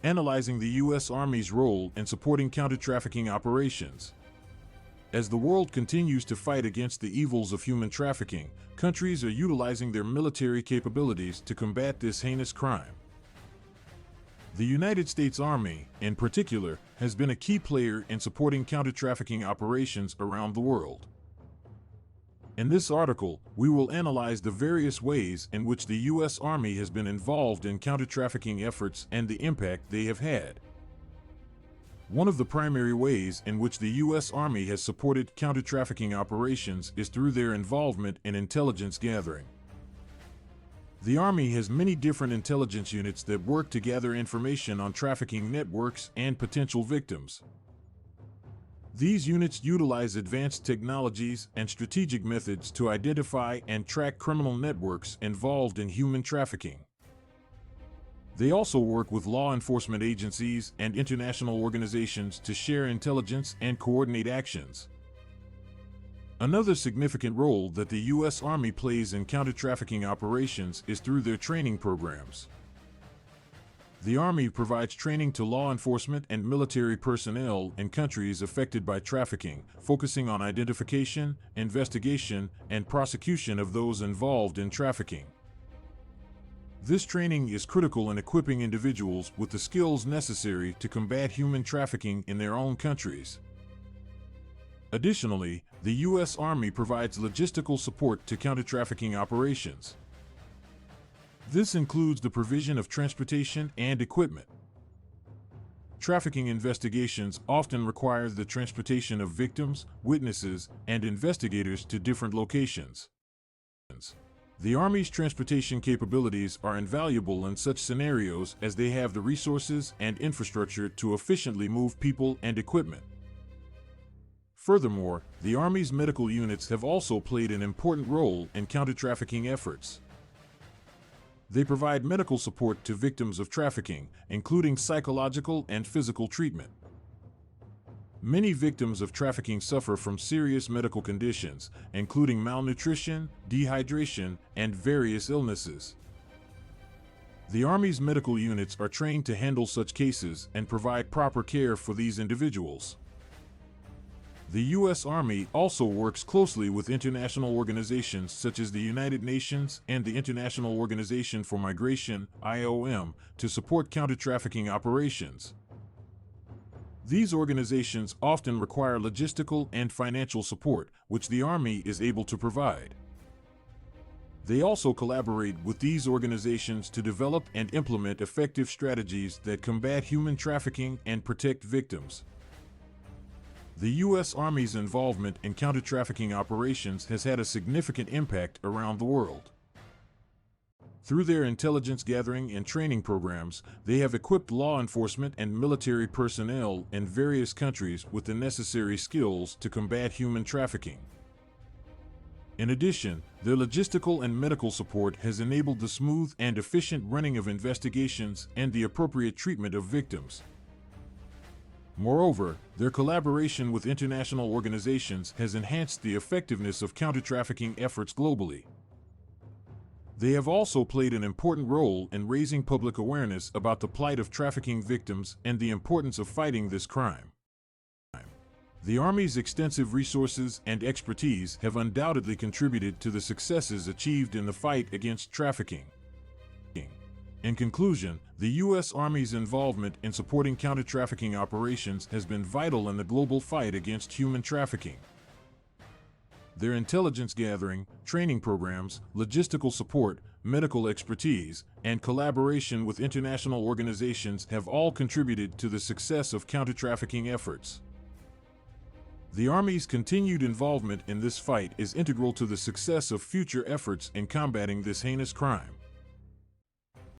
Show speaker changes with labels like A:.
A: Analyzing the U.S. Army's role in supporting counter-trafficking operations. As the world continues to fight against the evils of human trafficking, countries are utilizing their military capabilities to combat this heinous crime. The United States Army, in particular, has been a key player in supporting counter-trafficking operations around the world. In this article, we will analyze the various ways in which the U.S. Army has been involved in counter-trafficking efforts and the impact they have had. One of the primary ways in which the U.S. Army has supported counter-trafficking operations is through their involvement in intelligence gathering. The Army has many different intelligence units that work to gather information on trafficking networks and potential victims. These units utilize advanced technologies and strategic methods to identify and track criminal networks involved in human trafficking. They also work with law enforcement agencies and international organizations to share intelligence and coordinate actions. Another significant role that the U.S. Army plays in counter-trafficking operations is through their training programs. The Army provides training to law enforcement and military personnel in countries affected by trafficking, focusing on identification, investigation, and prosecution of those involved in trafficking. This training is critical in equipping individuals with the skills necessary to combat human trafficking in their own countries. Additionally, the U.S. Army provides logistical support to counter-trafficking operations. This includes the provision of transportation and equipment. Trafficking investigations often require the transportation of victims, witnesses, and investigators to different locations. The Army's transportation capabilities are invaluable in such scenarios as they have the resources and infrastructure to efficiently move people and equipment. Furthermore, the Army's medical units have also played an important role in counter-trafficking efforts. They provide medical support to victims of trafficking, including psychological and physical treatment. Many victims of trafficking suffer from serious medical conditions, including malnutrition, dehydration, and various illnesses. The Army's medical units are trained to handle such cases and provide proper care for these individuals. The U.S. Army also works closely with international organizations such as the United Nations and the International Organization for Migration, IOM, to support counter-trafficking operations. These organizations often require logistical and financial support, which the Army is able to provide. They also collaborate with these organizations to develop and implement effective strategies that combat human trafficking and protect victims. The U.S. Army's involvement in counter-trafficking operations has had a significant impact around the world. Through their intelligence gathering and training programs, they have equipped law enforcement and military personnel in various countries with the necessary skills to combat human trafficking. In addition, their logistical and medical support has enabled the smooth and efficient running of investigations and the appropriate treatment of victims. Moreover, their collaboration with international organizations has enhanced the effectiveness of counter-trafficking efforts globally. They have also played an important role in raising public awareness about the plight of trafficking victims and the importance of fighting this crime. The Army's extensive resources and expertise have undoubtedly contributed to the successes achieved in the fight against trafficking. In conclusion, the U.S. Army's involvement in supporting counter-trafficking operations has been vital in the global fight against human trafficking. Their intelligence gathering, training programs, logistical support, medical expertise, and collaboration with international organizations have all contributed to the success of counter-trafficking efforts. The Army's continued involvement in this fight is integral to the success of future efforts in combating this heinous crime.